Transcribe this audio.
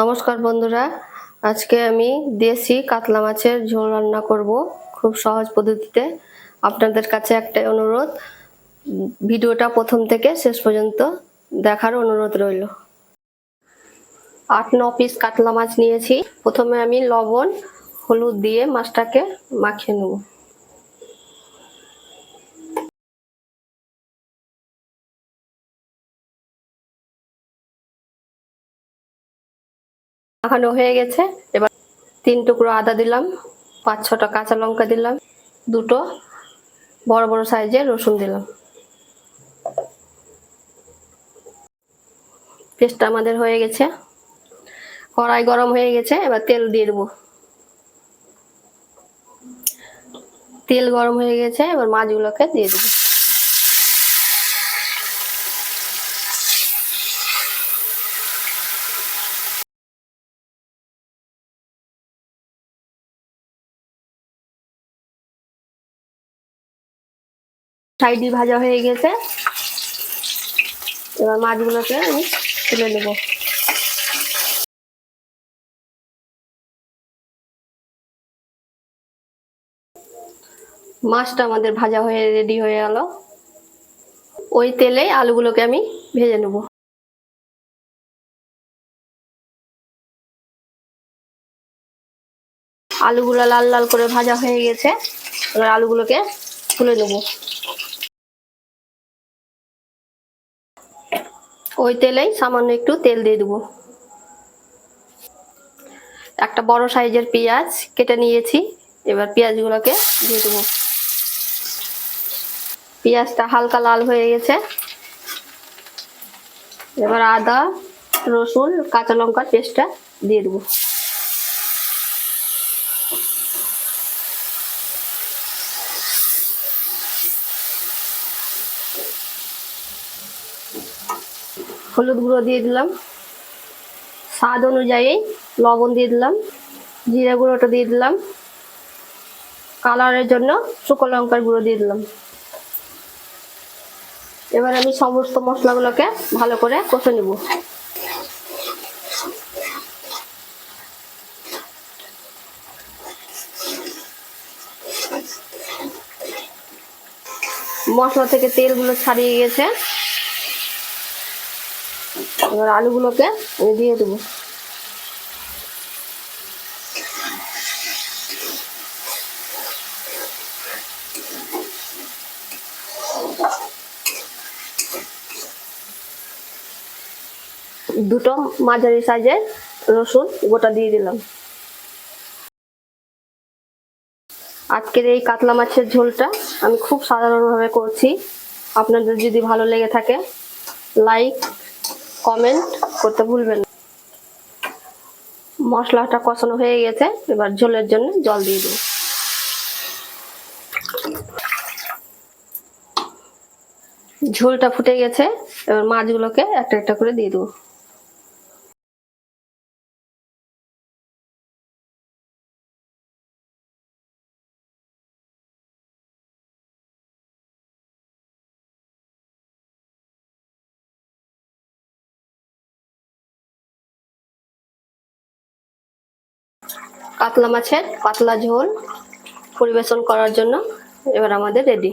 নমস্কার বন্ধুরা, আজকে আমি দেশি কাতলা মাছের ঝোল রান্না করব খুব সহজ পদ্ধতিতে। আপনাদের কাছে একটা অনুরোধ, ভিডিওটা প্রথম থেকে শেষ পর্যন্ত দেখার অনুরোধ রইল। 8-9 পিস কাতলা মাছ নিয়েছি। প্রথমে আমি লবণ হলুদ দিয়ে মাছটাকে মাখিয়ে নেব। মাখানো হয়ে গেছে। এবার 3 টুকরো আদা দিলাম, 5-6টা কাঁচা লঙ্কা দিলাম, 2টো বড় বড় সাইজের রসুন দিলাম। পেস্টটা আমাদের হয়ে গেছে। কড়াই গরম হয়ে গেছে, এবার তেল দিয়ে দেবো। তেল গরম হয়ে গেছে, এবার মাছগুলোকে দিয়ে দেবো। সাইডে ভাজা হয়ে গেছে, এবার মাছগুলোকে আমি তুলে নেব। মাছটা আমাদের ভাজা হয়ে রেডি হয়ে গেল। ওই তেলে আলুগুলোকে আমি ভেজে নেব। আলুগুলো লাল লাল করে ভাজা হয়ে গেছে, এবার আলুগুলোকে তুলে নেব। ওই তেলেই সামান্য একটু তেল দিয়ে দেবো। একটা বড় সাইজের পেঁয়াজ কেটে নিয়েছি, এবার পেঁয়াজগুলোকে দিয়ে দেবো। পেঁয়াজটা হালকা লাল হয়ে গেছে, এবার আদা রসুন কাঁচা লঙ্কার পেস্টটা দিয়ে দেবো। হলুদ গুঁড়ো দিয়ে দিলাম, স্বাদ অনুযায়ী লবণ দিয়ে দিলাম, জিরে গুঁড়োটা দিয়ে দিলাম, কালারের জন্য শুকনো লঙ্কার গুঁড়ো দিয়ে দিলাম। এবার আমি সমস্ত মশলাগুলোকে ভালো করে কষে নেব। মশলা থেকে তেলগুলো ছাড়িয়ে গেছে, এবার আলুগুলোকে দিয়ে দেবো। দুটো মাঝারি সাইজের রসুন গোটা দিয়ে দিলাম। আজকের এই কাতলা মাছের ঝোলটা আমি খুব সাধারণভাবে করছি। আপনাদের যদি ভালো লেগে থাকে লাইক কমেন্ট করতে ভুলবেন না। মশলাটা কষানো হয়ে গেছে, এবার ঝোলের জন্য জল দিয়ে দেব। ঝোলটা ফুটে গেছে, এবার মাছগুলোকে একটা একটা করে দিয়ে দেবো। কাতলা মাছের পাতলা ঝোল পরিবেশন করার জন্য এবার আমাদের রেডি।